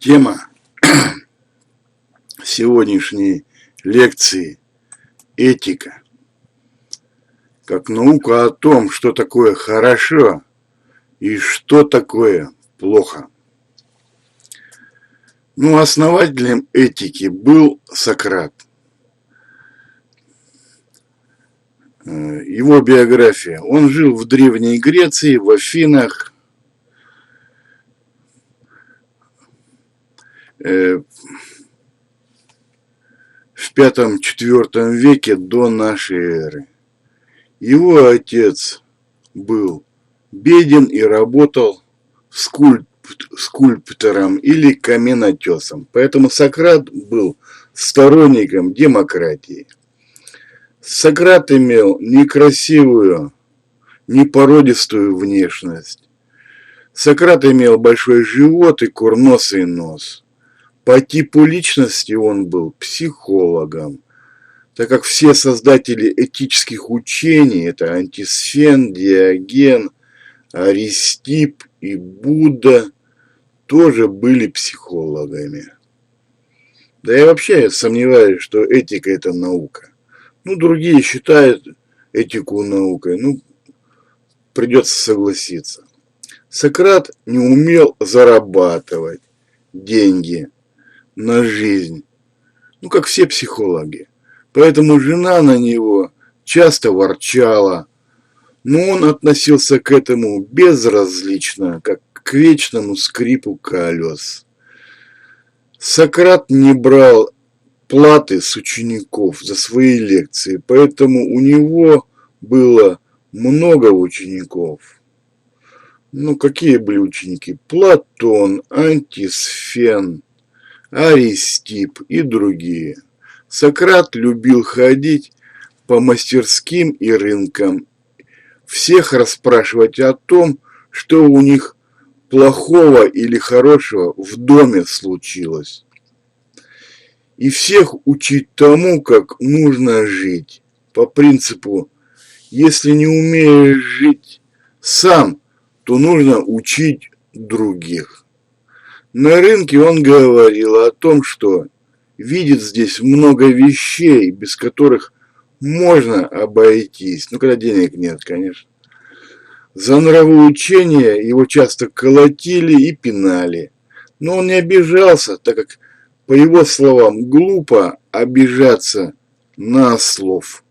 Тема сегодняшней лекции – этика, как наука о том, что такое хорошо и что такое плохо. Основателем этики был Сократ. Его биография. Он жил в Древней Греции, в Афинах. В V-IV веке до нашей эры. Его отец был беден и работал скульптором или каменотесом. Поэтому Сократ был сторонником демократии. Сократ имел некрасивую, непородистую внешность. Сократ имел большой живот и курносый нос. По типу личности он был психологом, так как все создатели этических учений, это Антисфен, Диоген, Аристипп и Будда, тоже были психологами. Да и вообще я сомневаюсь, что этика – это наука. Другие считают этику наукой, придется согласиться. Сократ не умел зарабатывать деньги на жизнь, как все психологи. Поэтому жена на него часто ворчала, но он относился к этому безразлично, как к вечному скрипу колес. Сократ не брал платы с учеников за свои лекции, поэтому у него было много учеников. Какие были ученики? Платон, Антисфен, Аристипп и другие. Сократ любил ходить по мастерским и рынкам, всех расспрашивать о том, что у них плохого или хорошего в доме случилось. И всех учить тому, как нужно жить. По принципу, если не умеешь жить сам, то нужно учить других. На рынке он говорил о том, что видит здесь много вещей, без которых можно обойтись. Когда денег нет, конечно. За нравоучение его часто колотили и пинали. Но он не обижался, так как, по его словам, глупо обижаться на слов.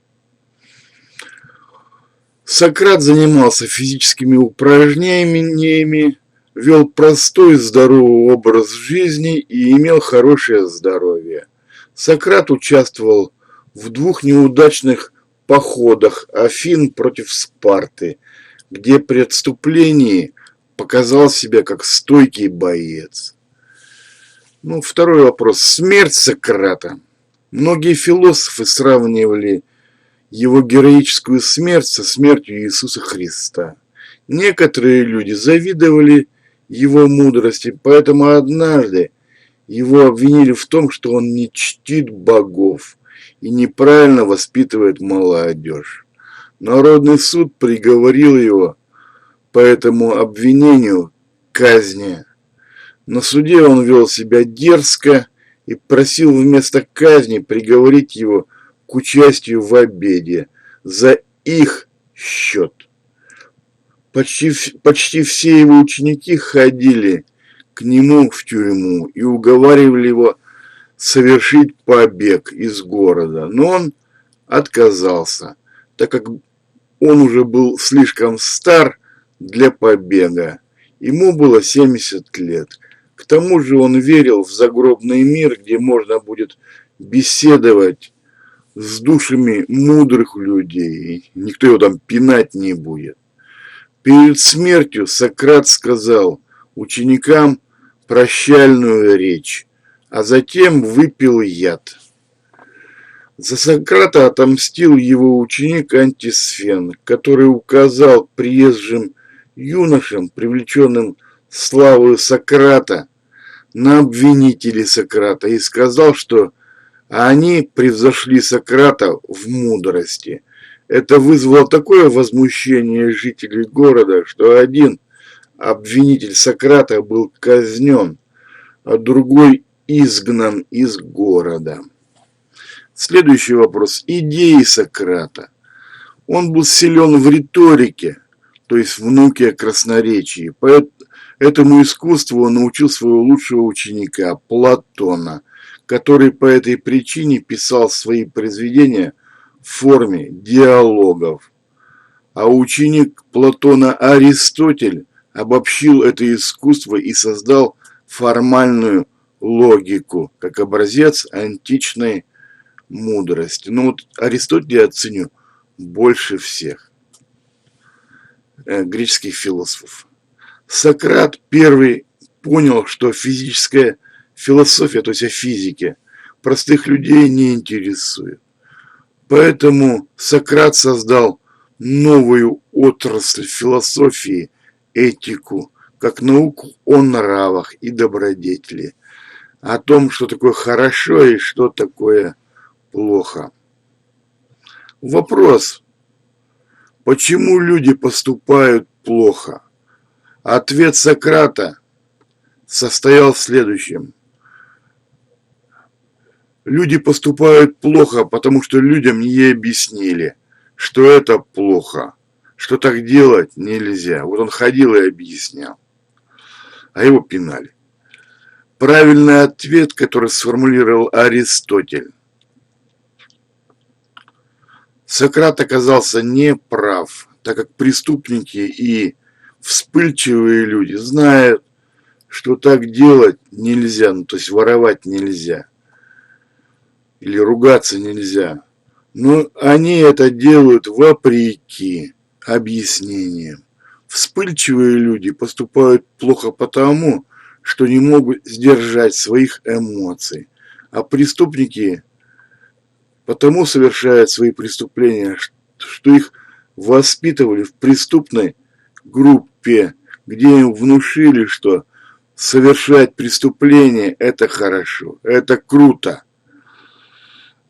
Сократ занимался физическими упражнениями, вел простой здоровый образ жизни и имел хорошее здоровье. Сократ участвовал в 2 неудачных походах Афин против Спарты, где при отступлении показал себя как стойкий боец. Второй вопрос. Смерть Сократа. Многие философы сравнивали его героическую смерть со смертью Иисуса Христа. Некоторые люди завидовали его мудрости, поэтому однажды его обвинили в том, что он не чтит богов и неправильно воспитывает молодежь. Народный суд приговорил его по этому обвинению к казни. На суде он вел себя дерзко и просил вместо казни приговорить его к участию в обеде за их счет. Почти все его ученики ходили к нему в тюрьму и уговаривали его совершить побег из города. Но он отказался, так как он уже был слишком стар для побега. Ему было 70 лет. К тому же он верил в загробный мир, где можно будет беседовать с душами мудрых людей. Никто его там пинать не будет. Перед смертью Сократ сказал ученикам прощальную речь, а затем выпил яд. За Сократа отомстил его ученик Антисфен, который указал приезжим юношам, привлеченным славою Сократа, на обвинителей Сократа и сказал, что они превзошли Сократа в мудрости. Это вызвало такое возмущение жителей города, что один обвинитель Сократа был казнен, а другой изгнан из города. Следующий вопрос. Идеи Сократа. Он был силен в риторике, то есть в науке о красноречии. По этому искусству он научил своего лучшего ученика Платона, который по этой причине писал свои произведения в форме диалогов. А ученик Платона Аристотель обобщил это искусство и создал формальную логику, как образец античной мудрости. Но вот Аристотеля я ценю больше всех греческих философов. Сократ первый понял, что физическая философия, то есть о физике, простых людей не интересует. Поэтому Сократ создал новую отрасль философии, этику, как науку о нравах и добродетели, о том, что такое хорошо и что такое плохо. Вопрос, почему люди поступают плохо? Ответ Сократа состоял в следующем. Люди поступают плохо, потому что людям не объяснили, что это плохо, что так делать нельзя. Вот он ходил и объяснял, а его пинали. Правильный ответ, который сформулировал Аристотель. Сократ оказался неправ, так как преступники и вспыльчивые люди знают, что так делать нельзя, ну, то есть воровать нельзя или ругаться нельзя. Но они это делают вопреки объяснениям. Вспыльчивые люди поступают плохо потому, что не могут сдержать своих эмоций, а преступники потому совершают свои преступления, что их воспитывали в преступной группе, где им внушили, что совершать преступление – это хорошо, это круто.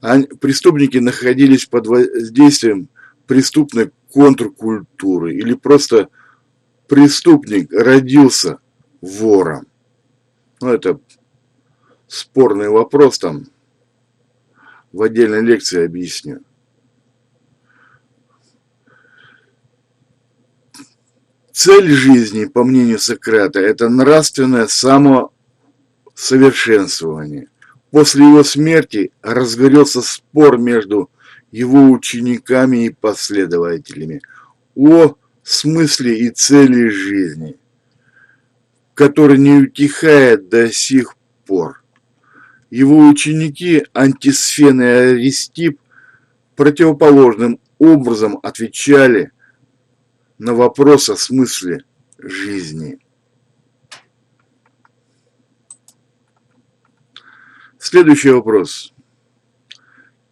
А преступники находились под воздействием преступной контркультуры или просто преступник родился вором. Ну, это спорный вопрос, там в отдельной лекции объясню. Цель жизни, по мнению Сократа, это нравственное самосовершенствование. После его смерти разгорелся спор между его учениками и последователями о смысле и цели жизни, который не утихает до сих пор. Его ученики Антисфен и Аристип противоположным образом отвечали на вопрос о смысле жизни. Следующий вопрос.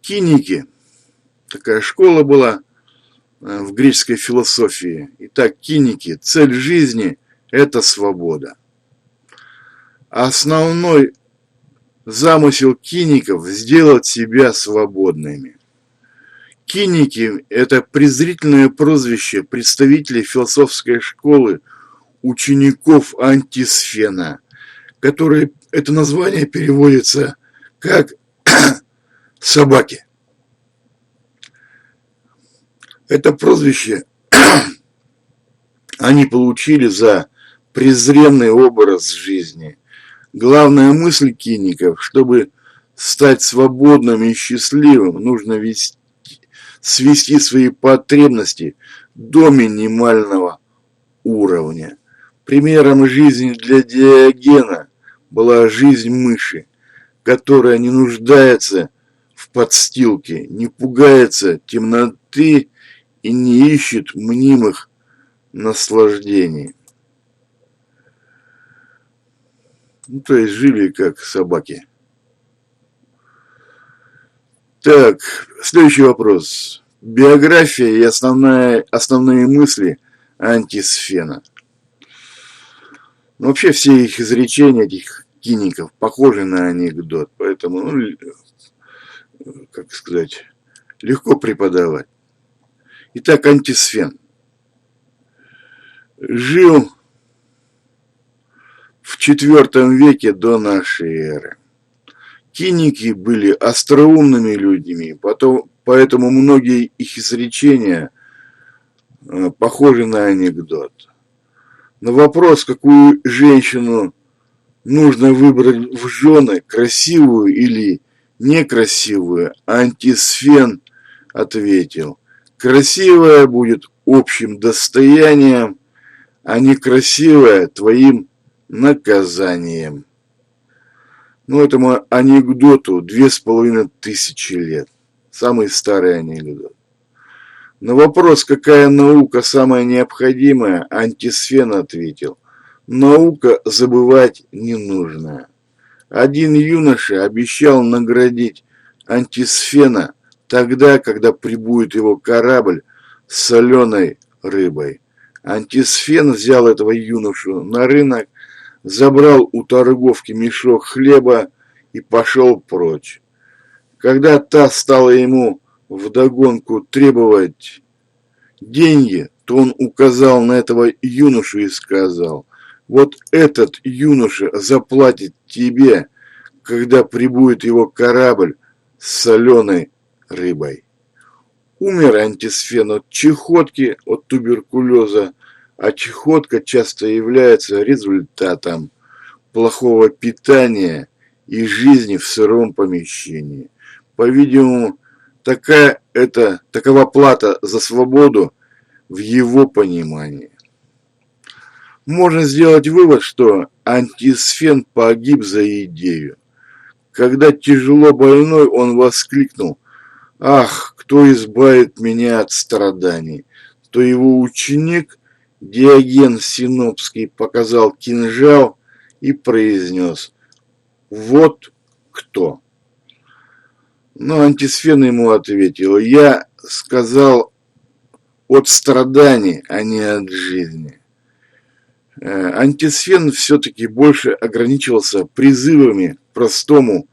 Киники. Такая школа была в греческой философии. Итак, киники. Цель жизни – это свобода. Основной замысел киников – сделать себя свободными. Киники – это презрительное прозвище представителей философской школы учеников Антисфена, которые это название переводится как собаки. Это прозвище они получили за презренный образ жизни. Главная мысль киников, чтобы стать свободным и счастливым, нужно свести свои потребности до минимального уровня. Примером жизни для Диогена была жизнь мыши, которая не нуждается в подстилке, не пугается темноты и не ищет мнимых наслаждений. Ну, то есть жили как собаки. Так, следующий вопрос. Биография и основные мысли Антисфена. Ну, вообще все их изречения, этих киников, похожи на анекдот. Поэтому, как сказать, легко преподавать. Итак, Антисфен жил в IV веке до нашей эры. Киники были остроумными людьми, поэтому многие их изречения похожи на анекдот. На вопрос, какую женщину нужно выбрать в жены, красивую или некрасивую, Антисфен ответил: красивая будет общим достоянием, а некрасивая твоим наказанием. Этому анекдоту 2500 лет. Самый старый анекдот. На вопрос, какая наука самая необходимая, Антисфен ответил: наука забывать не нужно. Один юноша обещал наградить Антисфена тогда, когда прибудет его корабль с соленой рыбой. Антисфен взял этого юношу на рынок, забрал у торговки мешок хлеба и пошел прочь. Когда та стала ему вдогонку требовать деньги, то он указал на этого юношу и сказал: вот этот юноша заплатит тебе, когда прибудет его корабль с соленой рыбой. Умер Антисфен от чехотки, от туберкулеза, а чехотка часто является результатом плохого питания и жизни в сыром помещении. По-видимому, такова плата за свободу в его понимании. Можно сделать вывод, что Антисфен погиб за идею. Когда тяжело больной, он воскликнул: «Ах, кто избавит меня от страданий!» То его ученик Диоген Синопский показал кинжал и произнес: «Вот кто!» Но Антисфен ему ответил: «Я сказал от страданий, а не от жизни». Антисфен все-таки больше ограничивался призывами к простому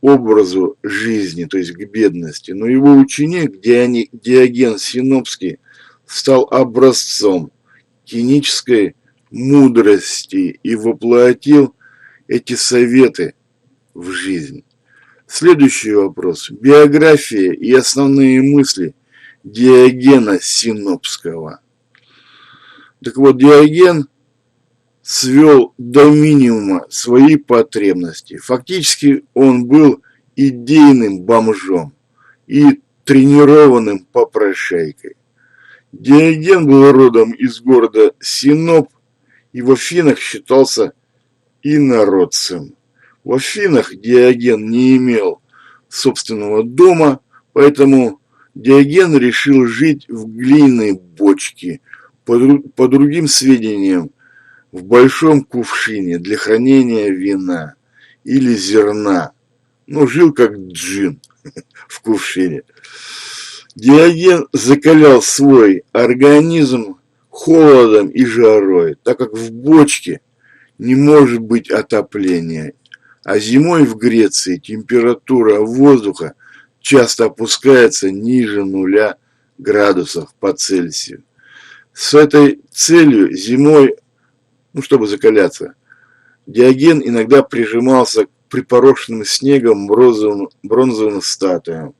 образу жизни, то есть к бедности. Но его ученик Диоген Синопский стал образцом кинической мудрости и воплотил эти советы в жизнь. Следующий вопрос. Биография и основные мысли Диогена Синопского. Так вот, Диоген свел до минимума свои потребности. Фактически он был идейным бомжом и тренированным попрошайкой. Диоген был родом из города Синоп и в Афинах считался инородцем. В Афинах Диоген не имел собственного дома, поэтому Диоген решил жить в глиняной бочке, по другим сведениям, в большом кувшине для хранения вина или зерна. Жил как джин в кувшине. Диоген закалял свой организм холодом и жарой, так как в бочке не может быть отопления, а зимой в Греции температура воздуха часто опускается ниже 0 градусов по Цельсию. С этой целью зимой, чтобы закаляться, Диоген иногда прижимался к припорошенным снегом бронзовым статуям,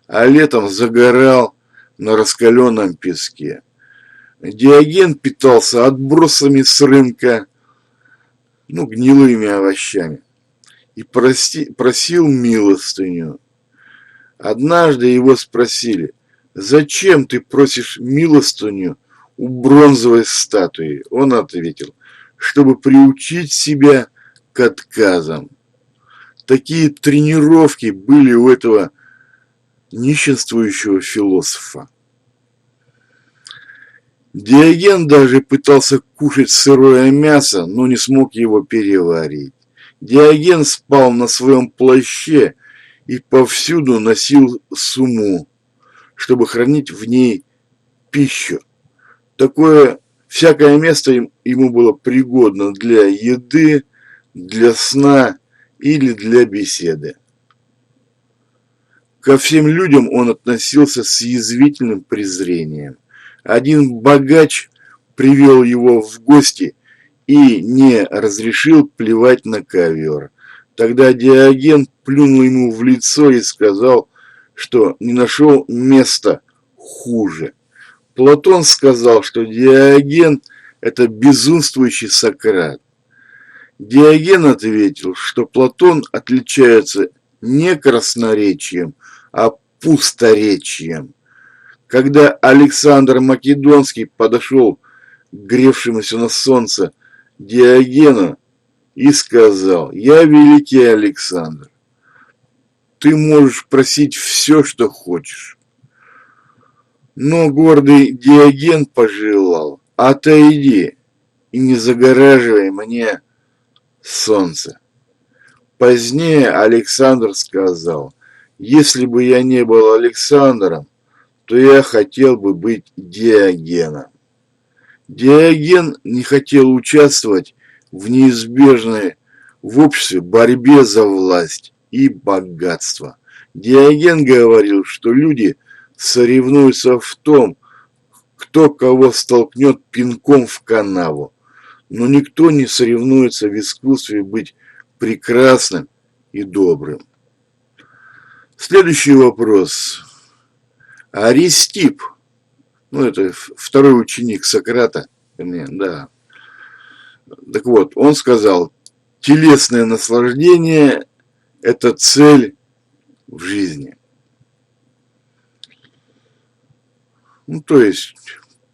а летом загорал на раскаленном песке. Диоген питался отбросами с рынка, гнилыми овощами, и просил милостыню. Однажды его спросили: «Зачем ты просишь милостыню у бронзовой статуи?» Он ответил: «Чтобы приучить себя к отказам». Такие тренировки были у этого нищенствующего философа. Диоген даже пытался кушать сырое мясо, но не смог его переварить. Диоген спал на своем плаще и повсюду носил сумму, чтобы хранить в ней пищу. Всякое место ему было пригодно для еды, для сна или для беседы. Ко всем людям он относился с язвительным презрением. Один богач привел его в гости и не разрешил плевать на ковер. Тогда Диоген плюнул ему в лицо и сказал, что не нашел места хуже. Платон сказал, что Диоген – это безумствующий Сократ. Диоген ответил, что Платон отличается не красноречием, а пусторечием. Когда Александр Македонский подошел к гревшемуся на солнце Диогену и сказал: «Я великий Александр, ты можешь просить все, что хочешь». Но гордый Диоген пожелал: «Отойди и не загораживай мне солнце». Позднее Александр сказал: «Если бы я не был Александром, то я хотел бы быть Диогеном». Диоген не хотел участвовать в неизбежной в обществе борьбе за власть и богатство. Диоген говорил, что люди соревнуются в том, кто кого столкнет пинком в канаву, но никто не соревнуется в искусстве быть прекрасным и добрым. Следующий вопрос. Аристип, это второй ученик Сократа, да. Так вот, он сказал: телесное наслаждение – это цель в жизни. То есть,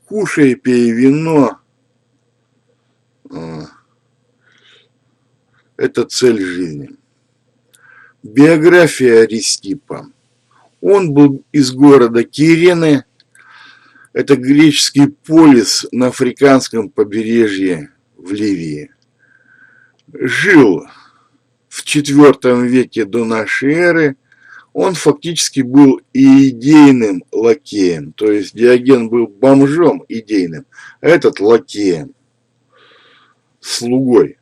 кушай, пей вино – это цель жизни. Биография Аристипа. Он был из города Кирены, это греческий полис на африканском побережье в Ливии. Жил в IV веке до нашей эры. Он фактически был идейным лакеем, то есть Диоген был бомжом идейным, а этот лакеем, слугой.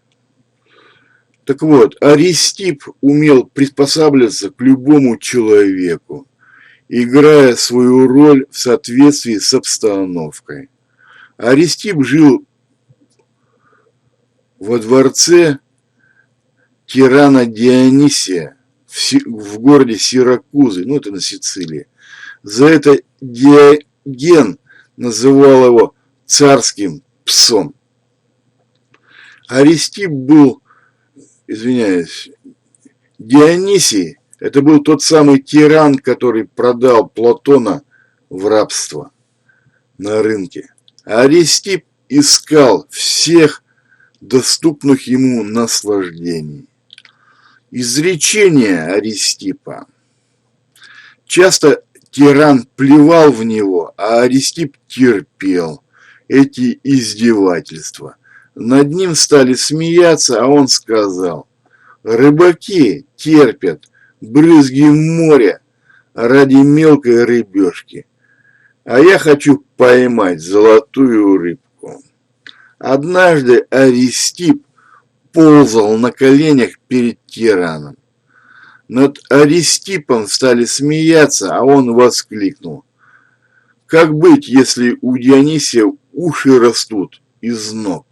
Так вот, Аристип умел приспосабливаться к любому человеку, играя свою роль в соответствии с обстановкой. Аристип жил во дворце тирана Дионисия в городе Сиракузы, это на Сицилии. За это Диоген называл его царским псом. Аристип был, Дионисий – это был тот самый тиран, который продал Платона в рабство на рынке. Аристип искал всех доступных ему наслаждений. Изречения Аристипа. Часто тиран плевал в него, а Аристип терпел эти издевательства. Над ним стали смеяться, а он сказал: «Рыбаки терпят брызги моря ради мелкой рыбешки, а я хочу поймать золотую рыбку». Однажды Аристип ползал на коленях перед тираном. Над Аристипом стали смеяться, а он воскликнул: «Как быть, если у Дионисия уши растут из ног?»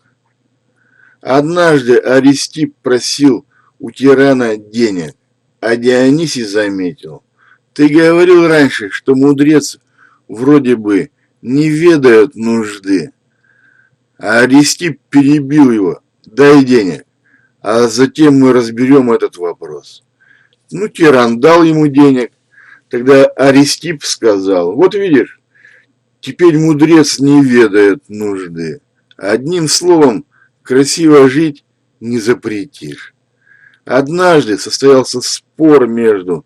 Однажды Аристип просил у тирана денег, а Дионисий заметил: «Ты говорил раньше, что мудрец вроде бы не ведает нужды». А Аристип перебил его: «Дай денег, а затем мы разберем этот вопрос». Тиран дал ему денег. Тогда Аристип сказал: «Вот видишь, теперь мудрец не ведает нужды. Одним словом, красиво жить не запретишь». Однажды состоялся спор между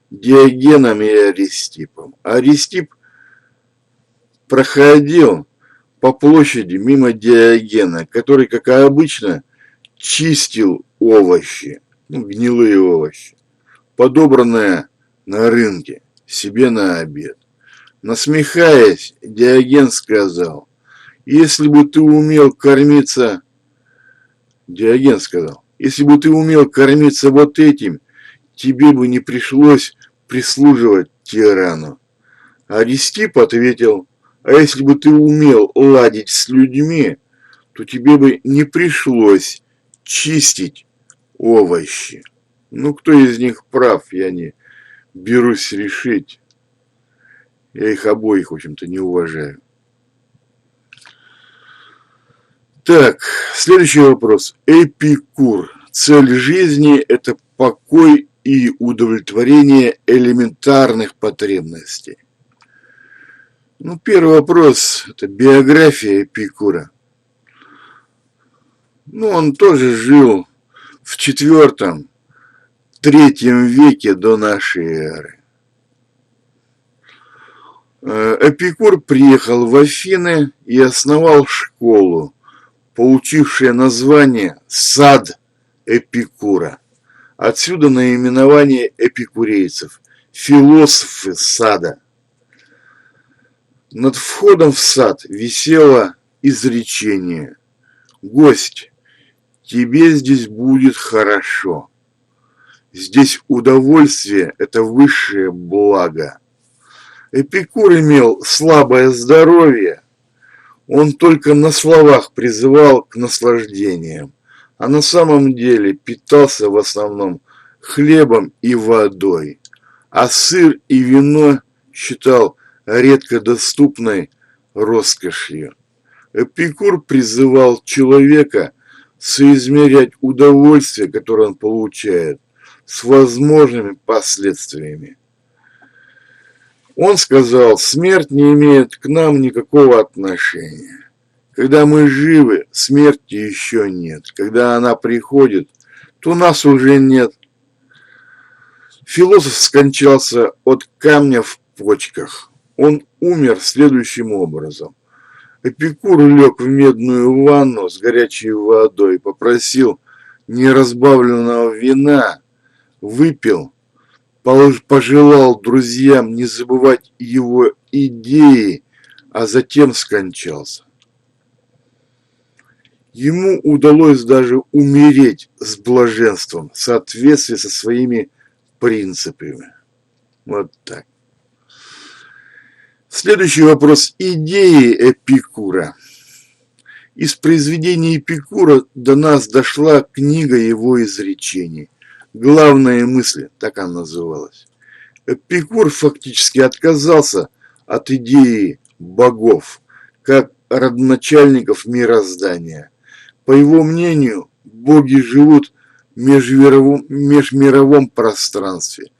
Диогеном и Аристипом. Аристип проходил по площади мимо Диогена, который, как обычно, чистил овощи, гнилые овощи, подобранные на рынке, себе на обед. Насмехаясь, Диоген сказал: «Если бы ты умел кормиться...» Диоген сказал: «Если бы ты умел кормиться вот этим, тебе бы не пришлось прислуживать тирану». Аристип ответил: «А если бы ты умел ладить с людьми, то тебе бы не пришлось чистить овощи. Ну, кто из них прав, я не берусь решить. Я их обоих, в общем-то, не уважаю. Так, следующий вопрос. Эпикур. Цель жизни – это покой и удовлетворение элементарных потребностей. Ну, первый вопрос – это биография Эпикура. Ну, он тоже жил в IV-III веке до нашей эры. Эпикур приехал в Афины и основал школу, получившее название «Сад Эпикура». Отсюда наименование эпикурейцев – философы сада. Над входом в сад висело изречение: «Гость, тебе здесь будет хорошо. Здесь удовольствие – это высшее благо». Эпикур имел слабое здоровье. Он только на словах призывал к наслаждениям, а на самом деле питался в основном хлебом и водой, а сыр и вино считал редко доступной роскошью. Эпикур призывал человека соизмерять удовольствие, которое он получает, с возможными последствиями. Он сказал: смерть не имеет к нам никакого отношения. Когда мы живы, смерти еще нет. Когда она приходит, то нас уже нет. Философ скончался от камня в почках. Он умер следующим образом. Эпикур лег в медную ванну с горячей водой, попросил неразбавленного вина, выпил, пожелал друзьям не забывать его идеи, а затем скончался. Ему удалось даже умереть с блаженством, в соответствии со своими принципами. Вот так. Следующий вопрос. Идеи Эпикура. Из произведений Эпикура до нас дошла книга его изречений. «Главные мысли», так она называлась. Эпикур фактически отказался от идеи богов, как родоначальников мироздания. По его мнению, боги живут в межмировом пространстве,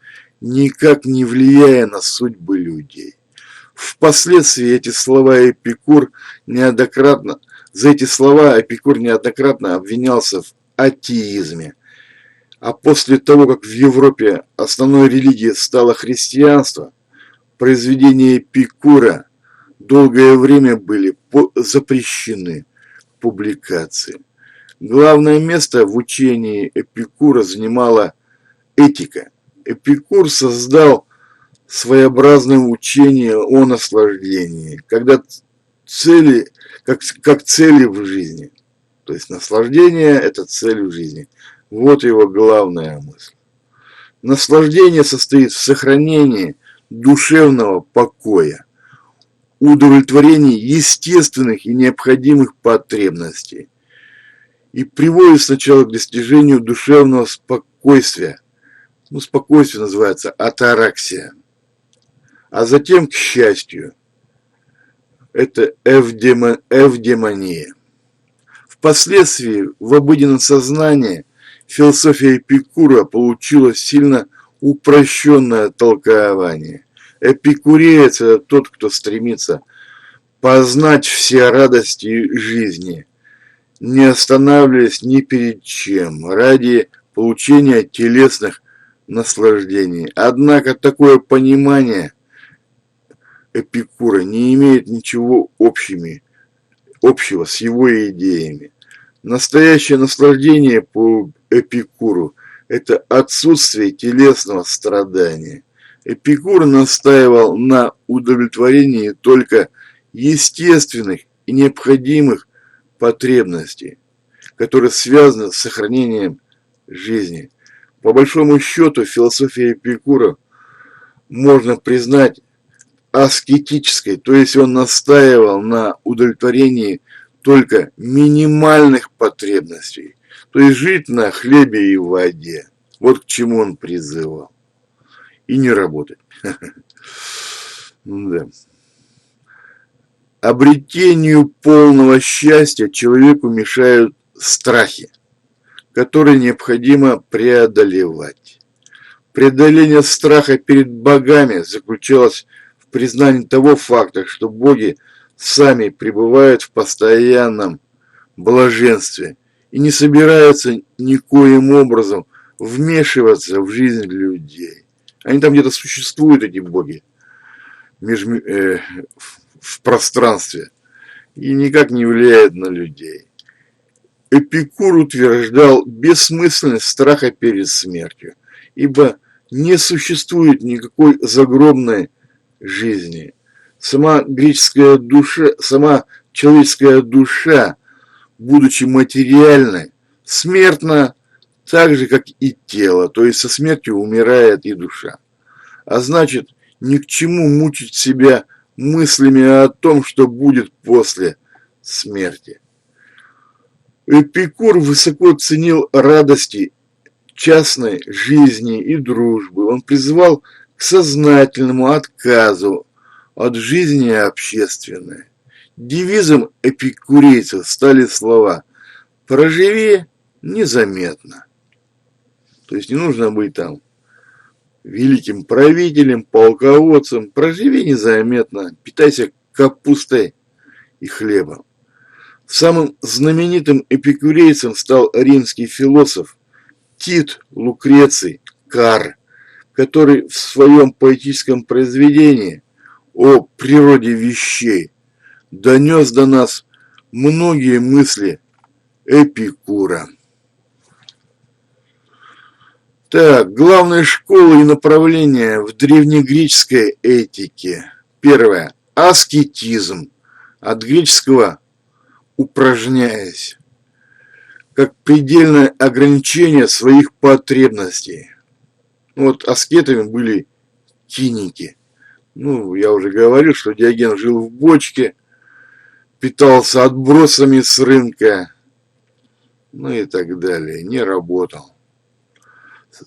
никак не влияя на судьбы людей. Впоследствии за эти слова Эпикур неоднократно обвинялся в атеизме. А после того, как в Европе основной религией стало христианство, произведения Эпикура долгое время были запрещены публикации. Главное место в учении Эпикура занимала этика. Эпикур создал своеобразное учение о наслаждении, как цели в жизни. То есть наслаждение – это цель в жизни. Вот его главная мысль. Наслаждение состоит в сохранении душевного покоя, удовлетворении естественных и необходимых потребностей и приводит сначала к достижению душевного спокойствия. Ну, спокойствие называется атараксия, а затем к счастью. Это эвдемония. Впоследствии в обыденном сознании философия Эпикура получила сильно упрощенное толкование. Эпикуреец – это тот, кто стремится познать все радости жизни, не останавливаясь ни перед чем, ради получения телесных наслаждений. Однако такое понимание Эпикура не имеет ничего общего с его идеями. Настоящее наслаждение по Эпикуру – это отсутствие телесного страдания. Эпикур настаивал на удовлетворении только естественных и необходимых потребностей, которые связаны с сохранением жизни. По большому счету, философия Эпикура можно признать аскетической, то есть он настаивал на удовлетворении только минимальных потребностей, то есть жить на хлебе и воде. Вот к чему он призывал. И не работать. Да. Обретению полного счастья человеку мешают страхи, которые необходимо преодолевать. Преодоление страха перед богами заключалось в признании того факта, что боги сами пребывают в постоянном блаженстве и не собираются никоим образом вмешиваться в жизнь людей. Они там где-то существуют, эти боги, в пространстве, и никак не влияют на людей. Эпикур утверждал бессмысленность страха перед смертью, ибо не существует никакой загробной жизни. Сама человеческая душа, будучи материальной, смертна так же, как и тело, то есть со смертью умирает и душа. А значит, ни к чему мучить себя мыслями о том, что будет после смерти. Эпикур высоко ценил радости частной жизни и дружбы. Он призывал к сознательному отказу от жизни общественной. Девизом эпикурейцев стали слова «проживи незаметно». То есть не нужно быть там великим правителем, полководцем. Проживи незаметно, питайся капустой и хлебом. Самым знаменитым эпикурейцем стал римский философ Тит Лукреций Кар, который в своем поэтическом произведении о природе вещей донес до нас многие мысли Эпикура. Так, главные школы и направления в древнегреческой этике. Первое. Аскетизм. От греческого «упражняясь», как предельное ограничение своих потребностей. Вот аскетами были киники. Я уже говорил, что Диоген жил в бочке, питался отбросами с рынка, и так далее, не работал.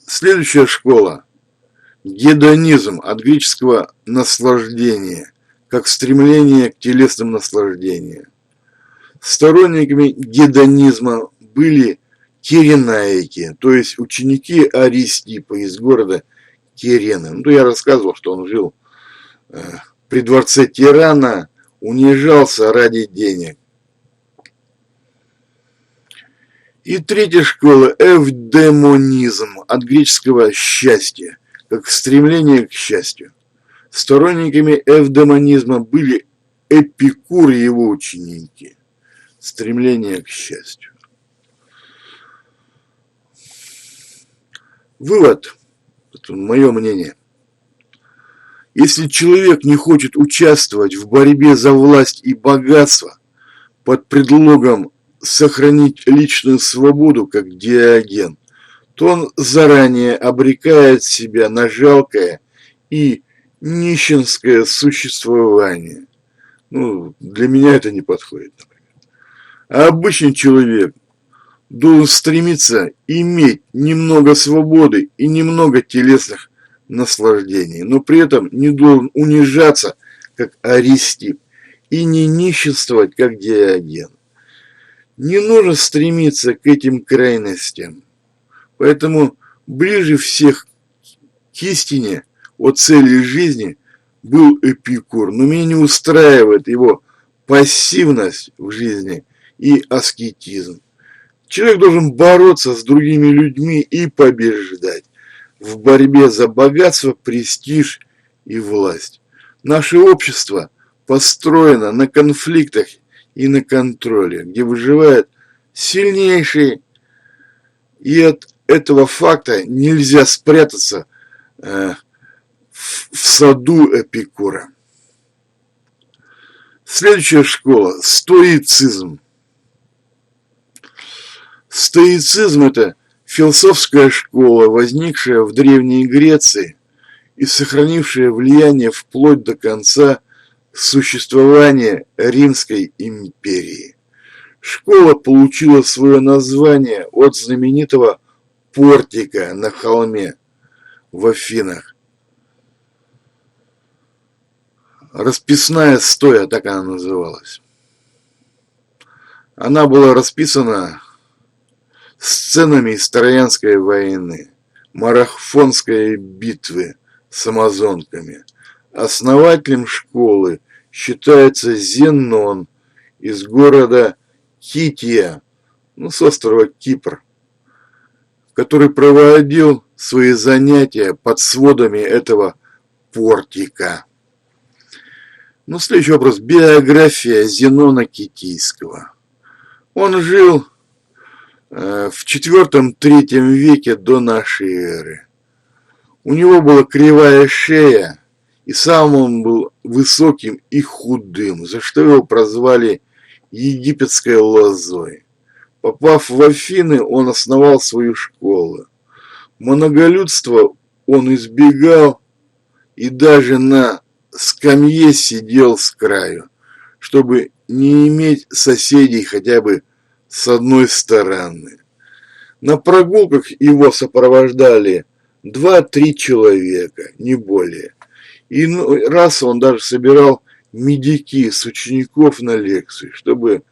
Следующая школа – гедонизм, от греческого «наслаждение», как стремление к телесным наслаждениям. Сторонниками гедонизма были киренаики, то есть ученики Аристипа из города Кирены. Я рассказывал, что он жил при дворце тирана, унижался ради денег. И третья школа – эвдемонизм, от греческого «счастье», как стремление к счастью. Сторонниками эвдемонизма были Эпикур и его ученики. Стремление к счастью. Вывод, это мое мнение. Если человек не хочет участвовать в борьбе за власть и богатство под предлогом сохранить личную свободу, как Диоген, то он заранее обрекает себя на жалкое и нищенское существование. Для меня это не подходит, например. А обычный человек должен стремиться иметь немного свободы и немного телесных наслаждений, но при этом не должен унижаться, как Аристип, и не нищенствовать, как Диоген. Не нужно стремиться к этим крайностям. Поэтому ближе всех к истине о цели жизни был Эпикур, но меня не устраивает его пассивность в жизни и аскетизм. Человек должен бороться с другими людьми и побеждать в борьбе за богатство, престиж и власть. Наше общество построено на конфликтах и на контроле, где выживает сильнейший, и от этого факта нельзя спрятаться в саду Эпикура. Следующая школа – стоицизм. Стоицизм – это философская школа, возникшая в Древней Греции и сохранившая влияние вплоть до конца существования Римской империи. Школа получила свое название от знаменитого портика на холме в Афинах. Расписная стоя, так она называлась. Она была расписана сценами из Троянской войны, Марафонской битвы с амазонками. Основателем школы считается Зенон из города Кития, с острова Кипр, который проводил свои занятия под сводами этого портика. Следующий вопрос. Биография Зенона Китийского. Он жил в IV-III веке до нашей эры. У него была кривая шея, и сам он был высоким и худым, за что его прозвали египетской лозой. Попав в Афины, он основал свою школу. Многолюдства он избегал и даже на скамье сидел с краю, чтобы не иметь соседей хотя бы с одной стороны. На прогулках его сопровождали 2-3 человека, не более. И раз он даже собирал медики с учеников на лекции, чтобы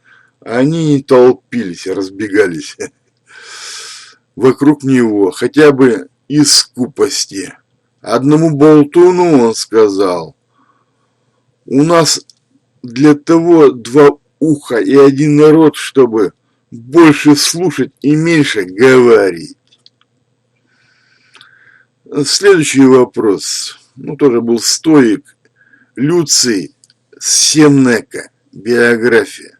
они не толпились, разбегались вокруг него, хотя бы из скупости. Одному болтуну он сказал: у нас для того 2 уха и 1 рот, чтобы больше слушать и меньше говорить. Следующий вопрос. Тоже был стоик. Люций Сенека. Биография.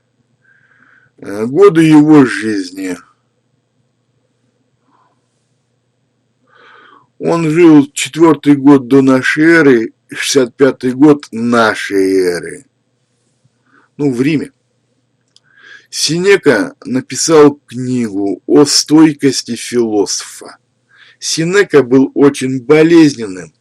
Годы его жизни. Он жил 4-й год до нашей эры, 65-й год нашей эры. В Риме. Сенека написал книгу о стойкости философа. Сенека был очень болезненным.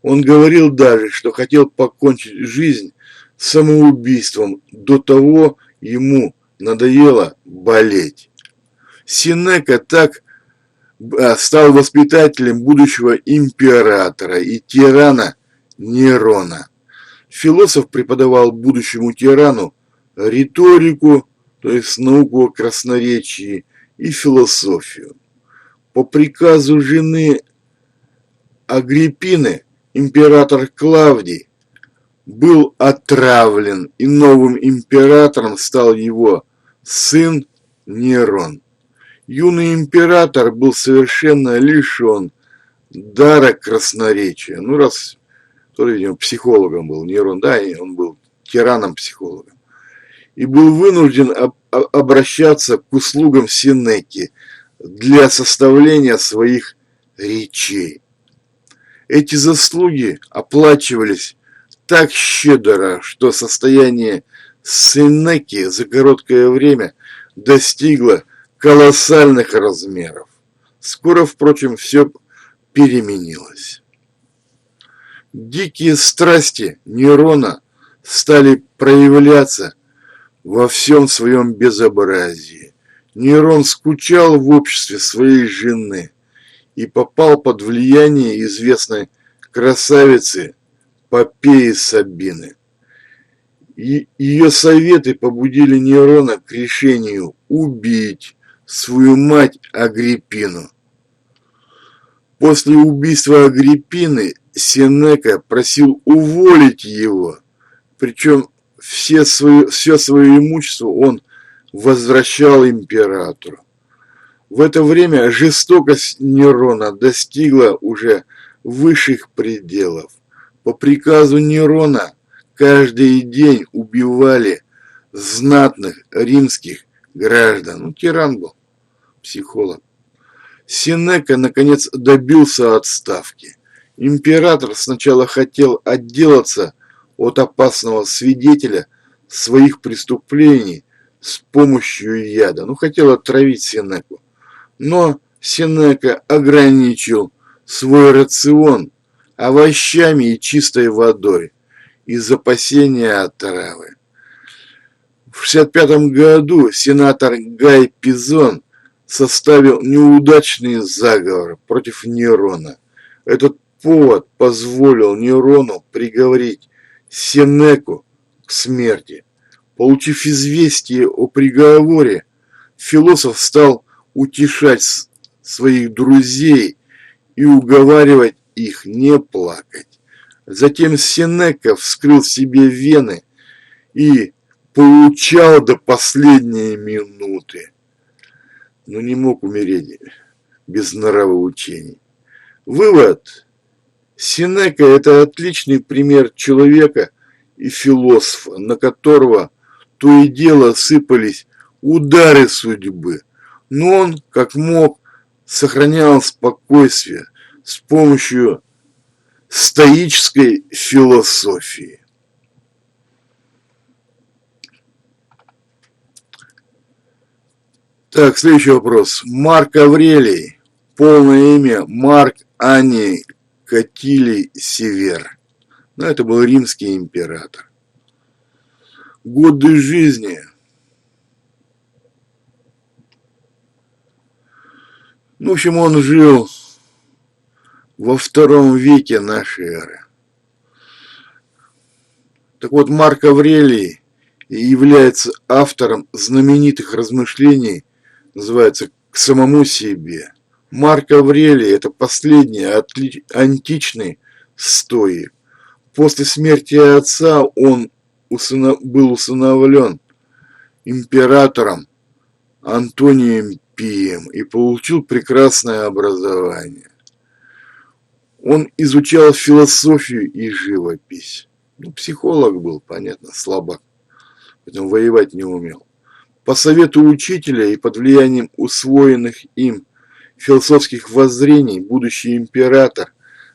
Он говорил даже, что хотел покончить жизнь самоубийством, до того ему надоело болеть. Сенека так стал воспитателем будущего императора и тирана Нерона. Философ преподавал будущему тирану риторику, то есть науку о красноречии, и философию. По приказу жены Агриппины император Клавдий был отравлен, и новым императором стал его сын Нерон. Юный император был совершенно лишен дара красноречия. Раз тоже, видимо, психологом был Нерон, да, и он был тираном-психологом. И был вынужден обращаться к услугам Сенеки для составления своих речей. Эти заслуги оплачивались так щедро, что состояние Сенеки за короткое время достигло колоссальных размеров. Скоро, впрочем, все переменилось. Дикие страсти Нерона стали проявляться во всем своем безобразии. Нерон скучал в обществе своей жены и попал под влияние известной красавицы Попеи Сабины. Ее советы побудили Нерона к решению убить свою мать Агриппину. После убийства Агриппины Сенека просил уволить его, причем все свое имущество он возвращал императору. В это время жестокость Нерона достигла уже высших пределов. По приказу Нерона каждый день убивали знатных римских граждан. Тиран был, психолог. Сенека, наконец, добился отставки. Император сначала хотел отделаться от опасного свидетеля своих преступлений с помощью яда. Хотел отравить Сенеку. Но Сенека ограничил свой рацион овощами и чистой водой из опасения отравы. В 1965 году сенатор Гай Пизон составил неудачный заговор против Нерона. Этот повод позволил Нерону приговорить Сенеку к смерти. Получив известие о приговоре, философ стал утешать своих друзей и уговаривать их не плакать. Затем Сенека вскрыл себе вены и поучал до последней минуты, но не мог умереть без нравоучений. Вывод. Сенека – это отличный пример человека и философа, на которого то и дело сыпались удары судьбы, но он, как мог, сохранял спокойствие с помощью стоической философии. Так, следующий вопрос. Марк Аврелий. Полное имя Марк Анний Катилий Север. Ну, это был римский император. Годы жизни. Ну, в общем, он жил во II веке нашей эры. Так вот, Марк Аврелий является автором знаменитых размышлений, называется «К самому себе». Марк Аврелий – это последний античный стоик. После смерти отца он был усыновлен императором Антонием Пием и получил прекрасное образование. Он изучал философию и живопись. Ну, психолог был, понятно, слабак, поэтому воевать не умел. По совету учителя и под влиянием усвоенных им философских воззрений будущий император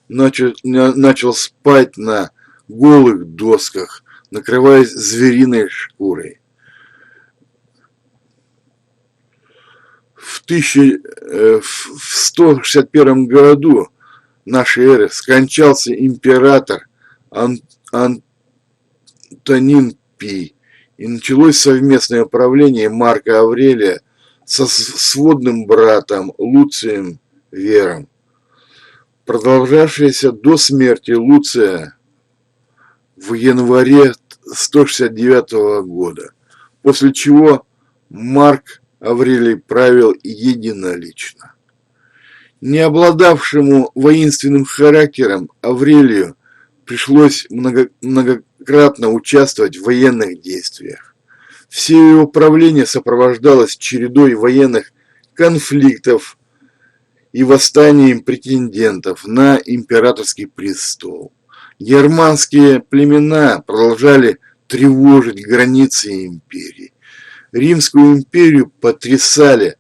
начал спать на голых досках, накрываясь звериной шкурой. В 161 году нашей эры скончался император Антонин Пий, и началось совместное правление Марка Аврелия со сводным братом Луцием Вером, продолжавшееся до смерти Луция в январе 169 года, после чего Марк Аврелий правил единолично. Не обладавшему воинственным характером Аврелию пришлось многократно участвовать в военных действиях. Все его правление сопровождалось чередой военных конфликтов и восстанием претендентов на императорский престол. Германские племена продолжали тревожить границы империи. Римскую империю потрясали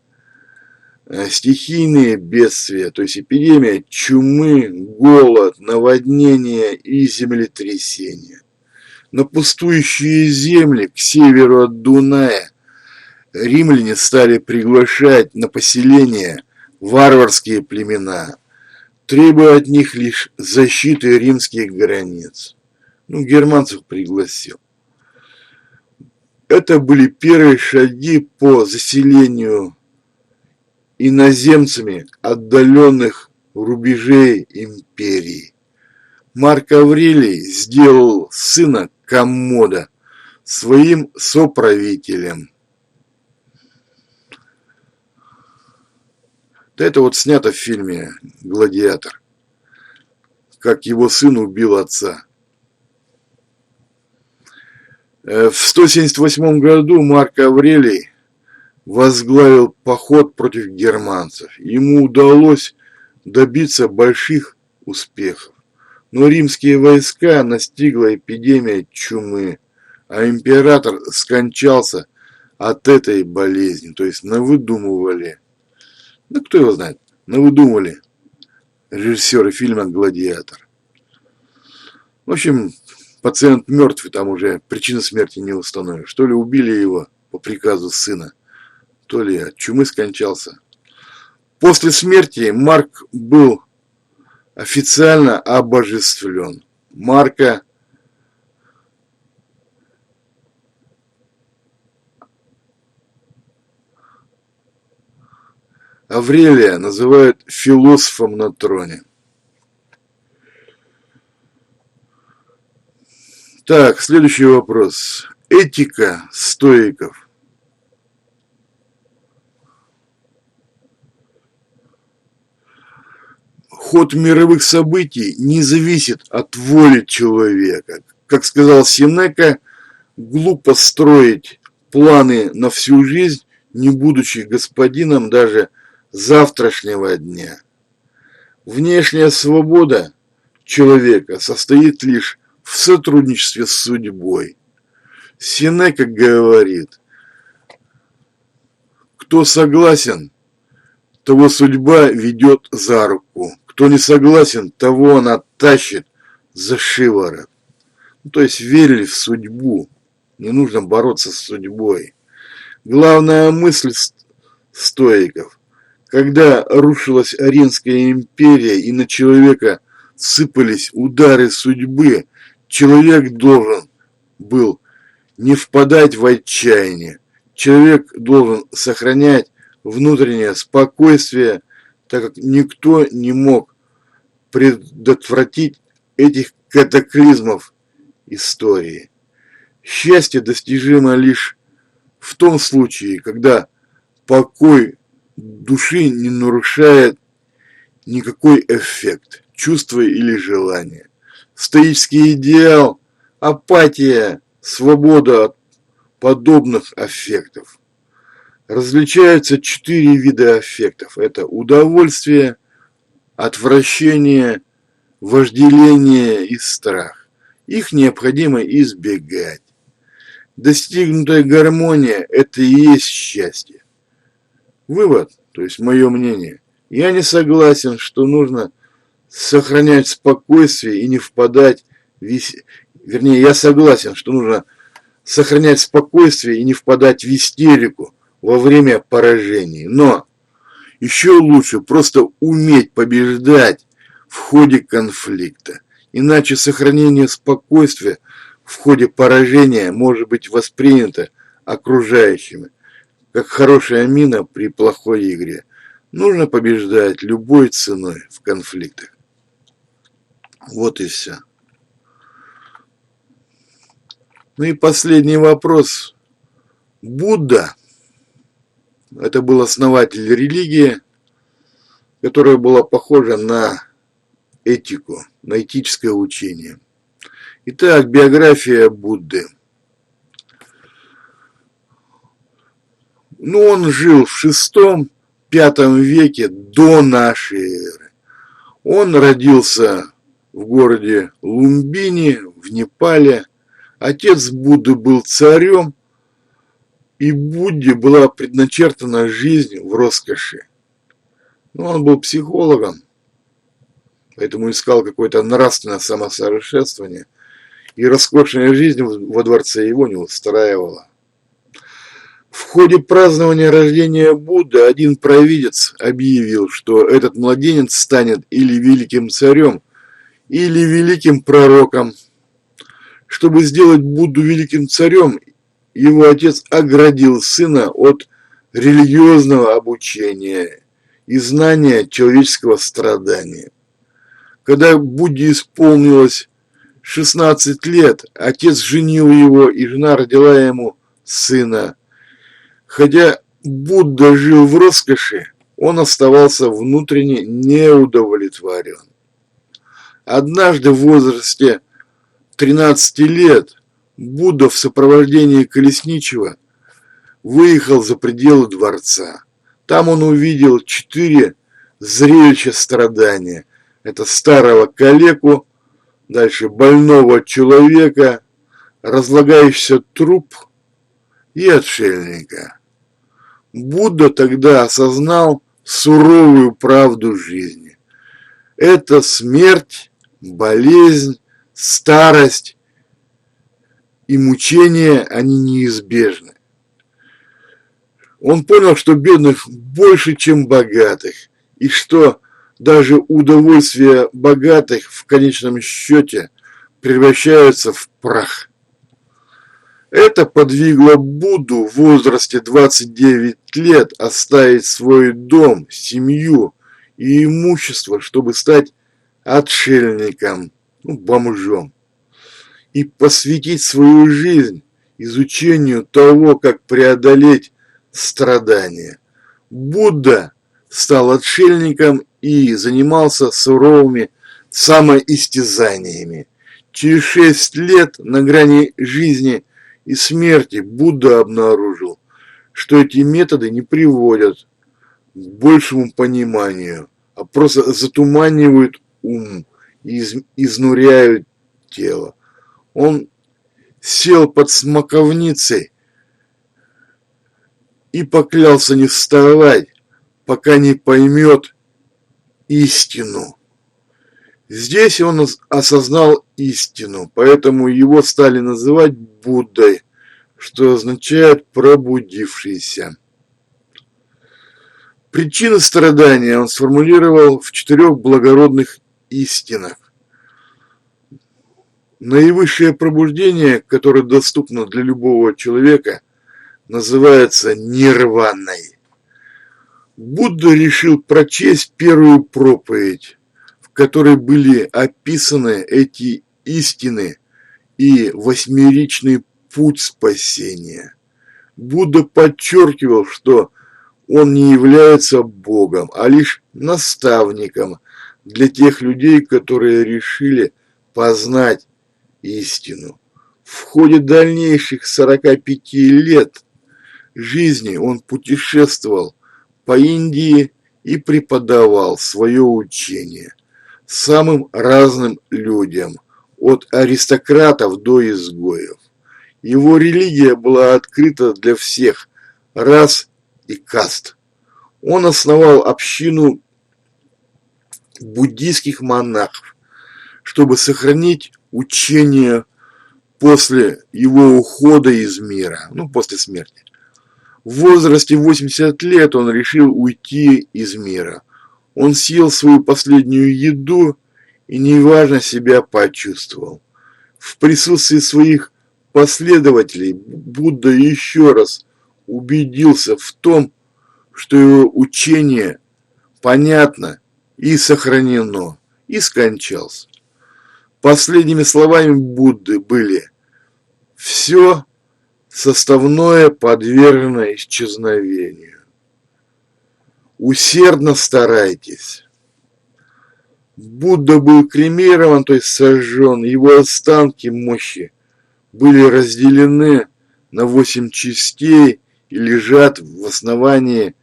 стихийные бедствия, то есть эпидемия чумы, голод, наводнения и землетрясения. На пустующие земли к северу от Дуная римляне стали приглашать на поселение варварские племена, требуя от них лишь защиты римских границ. Ну, германцев пригласил. Это были первые шаги по заселению иноземцами отдаленных рубежей империи. Марк Аврелий сделал сына Коммода своим соправителем. Это вот снято в фильме «Гладиатор», как его сын убил отца. В 178 году Марк Аврелий возглавил поход против германцев. Ему удалось добиться больших успехов. Но римские войска настигла эпидемия чумы, а император скончался от этой болезни. То есть навыдумывали, ну кто его знает, навыдумывали режиссеры фильма «Гладиатор». В общем, пациент мертв, и там уже причина смерти не установишь. То ли убили его по приказу сына, то ли от чумы скончался. После смерти Марк был официально обожествлен. Марка Аврелия называют философом на троне. Так, следующий вопрос. Этика стоиков. Ход мировых событий не зависит от воли человека. Как сказал Сенека, глупо строить планы на всю жизнь, не будучи господином даже завтрашнего дня. Внешняя свобода человека состоит лишь в сотрудничестве с судьбой. Сенека говорит, кто согласен, того судьба ведет за руку, кто не согласен, того она тащит за шиворот. То есть верили в судьбу, не нужно бороться с судьбой. Главная мысль стоиков, когда рушилась Римская империя и на человека сыпались удары судьбы, человек должен был не впадать в отчаяние. Человек должен сохранять внутреннее спокойствие, так как никто не мог предотвратить этих катаклизмов истории. Счастье достижимо лишь в том случае, когда покой души не нарушает никакой эффект, чувство или желание. Стоический идеал – апатия, свобода от подобных аффектов. Различаются 4 вида аффектов. Это удовольствие, отвращение, вожделение и страх. Их необходимо избегать. Достигнутая гармония – это и есть счастье. Вывод, то есть мое мнение. Я не согласен, что нужно сохранять спокойствие и не впадать Вернее, я согласен, что нужно сохранять спокойствие и не впадать в истерику во время поражений. Но еще лучше просто уметь побеждать в ходе конфликта. Иначе сохранение спокойствия в ходе поражения может быть воспринято окружающими как хорошая мина при плохой игре. Нужно побеждать любой ценой в конфликтах. Вот и все. Ну и последний вопрос. Будда – это был основатель религии, которая была похожа на этику, на этическое учение. Итак, биография Будды. Ну, он жил в VI-V веке до нашей эры. Он родился в городе Лумбини в Непале. Отец Будды был царем, и Будде была предначертана жизнь в роскоши. Но он был психологом, поэтому искал какое-то нравственное самосовершенствование, и роскошная жизнь во дворце его не устраивала. В ходе празднования рождения Будды один провидец объявил, что этот младенец станет или великим царем, или великим пророком. Чтобы сделать Будду великим царем, его отец оградил сына от религиозного обучения и знания человеческого страдания. Когда Будде исполнилось 16 лет, отец женил его, и жена родила ему сына. Хотя Будда жил в роскоши, он оставался внутренне неудовлетворен. Однажды в возрасте 13 лет Будда в сопровождении колесничего выехал за пределы дворца. Там он увидел 4 зрелища страдания. Это старого калеку, дальше больного человека, разлагающийся труп и отшельника. Будда тогда осознал суровую правду жизни. Это смерть, болезнь, старость и мучения, они неизбежны. Он понял, что бедных больше, чем богатых, и что даже удовольствия богатых в конечном счете превращаются в прах. Это подвигло Будду в возрасте 29 лет оставить свой дом, семью и имущество, чтобы стать отшельником, бомжом, и посвятить свою жизнь изучению того, как преодолеть страдания. Будда стал отшельником и занимался суровыми самоистязаниями. Через 6 лет на грани жизни и смерти Будда обнаружил, что эти методы не приводят к большему пониманию, а просто затуманивают ум и изнуряют тело. Он сел под смоковницей и поклялся не вставать, пока не поймет истину. Здесь он осознал истину, поэтому его стали называть Буддой, что означает «пробудившийся». Причины страдания он сформулировал в 4 благородных истинах. Наивысшее пробуждение, которое доступно для любого человека, называется нирваной. Будда решил прочесть первую проповедь, в которой были описаны эти истины и 8-ричный путь спасения. Будда подчеркивал, что он не является Богом, а лишь наставником для тех людей, которые решили познать истину. В ходе дальнейших 45 лет жизни он путешествовал по Индии и преподавал свое учение самым разным людям, от аристократов до изгоев. Его религия была открыта для всех рас и каст. Он основал общину буддийских монахов, чтобы сохранить учение после его ухода из мира, после смерти. В возрасте 80 лет он решил уйти из мира. Он съел свою последнюю еду и неважно себя почувствовал. В присутствии своих последователей Будда еще раз убедился в том, что его учение понятно и сохранено, и скончался. Последними словами Будды были: «Все составное подвержено исчезновению. Усердно старайтесь». Будда был кремирован, то есть сожжен. Его останки мощи были разделены на 8 частей и лежат в основании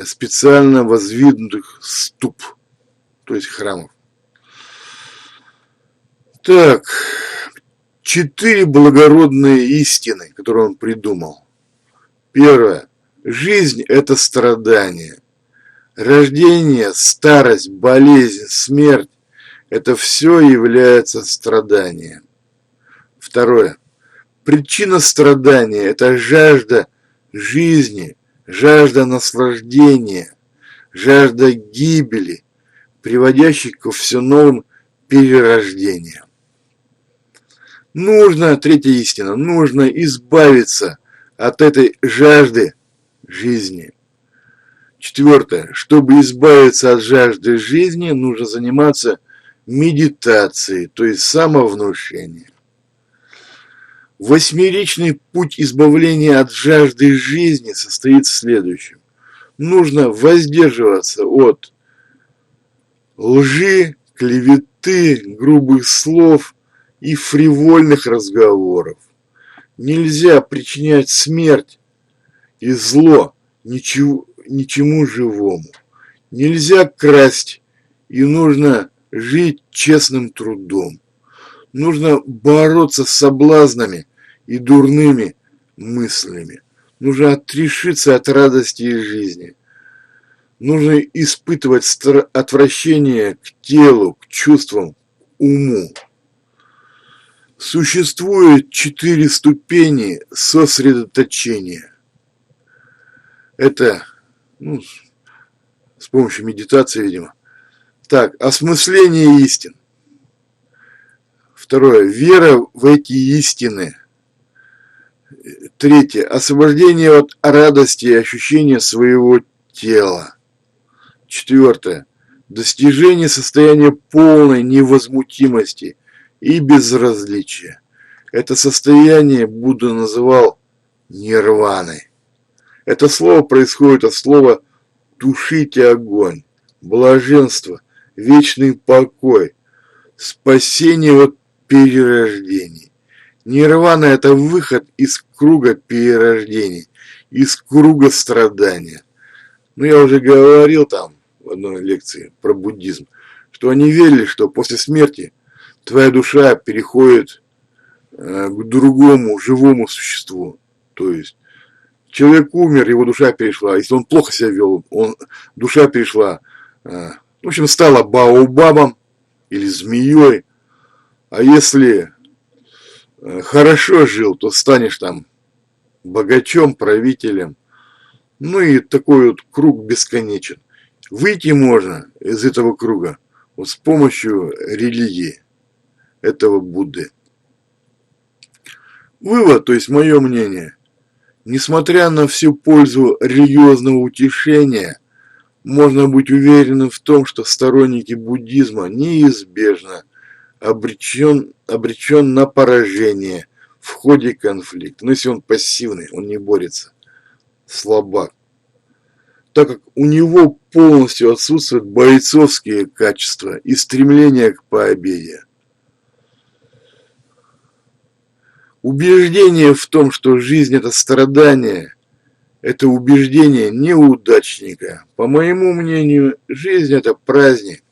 специально воздвигнутых ступ, то есть храмов. Так, 4 благородные истины, которые он придумал. Первое. Жизнь – это страдание. Рождение, старость, болезнь, смерть – это все является страданием. Второе. Причина страдания – это жажда жизни, жажда наслаждения, жажда гибели, приводящая ко все новым перерождениям. Третья истина, нужно избавиться от этой жажды жизни. Четвертое, чтобы избавиться от жажды жизни, нужно заниматься медитацией, то есть самовнушением. 8-ричный путь избавления от жажды жизни состоит в следующем. Нужно воздерживаться от лжи, клеветы, грубых слов и фривольных разговоров. Нельзя причинять смерть и зло ничему живому. Нельзя красть, и нужно жить честным трудом. Нужно бороться с соблазнами и дурными мыслями. Нужно отрешиться от радости и жизни. Нужно испытывать отвращение к телу, к чувствам, к уму. Существует 4 ступени сосредоточения. Это, с помощью медитации, видимо. Так, осмысление истин. Второе, вера в эти истины. Третье. Освобождение от радости и ощущения своего тела. Четвертое. Достижение состояния полной невозмутимости и безразличия. Это состояние Будда называл нирваной. Это слово происходит от слова «тушите огонь», блаженство, вечный покой, спасение от перерождений. Нирвана – это выход из круга перерождений, из круга страдания. Ну, я уже говорил там в одной лекции про буддизм, что они верили, что после смерти твоя душа переходит к другому живому существу. То есть человек умер, его душа перешла, если он плохо себя вел, душа перешла, в общем, стала баобабом или змеей. А если хорошо жил, то станешь там богачом, правителем. Ну и такой вот круг бесконечен. Выйти можно из этого круга вот с помощью религии этого Будды. Вывод, то есть мое мнение, несмотря на всю пользу религиозного утешения, можно быть уверенным в том, что сторонники буддизма неизбежно обречен на поражение в ходе конфликта. Но если он пассивный, он не борется, слабак, так как у него полностью отсутствуют бойцовские качества и стремление к победе. Убеждение в том, что жизнь – это страдание, это убеждение неудачника. По моему мнению, жизнь – это праздник,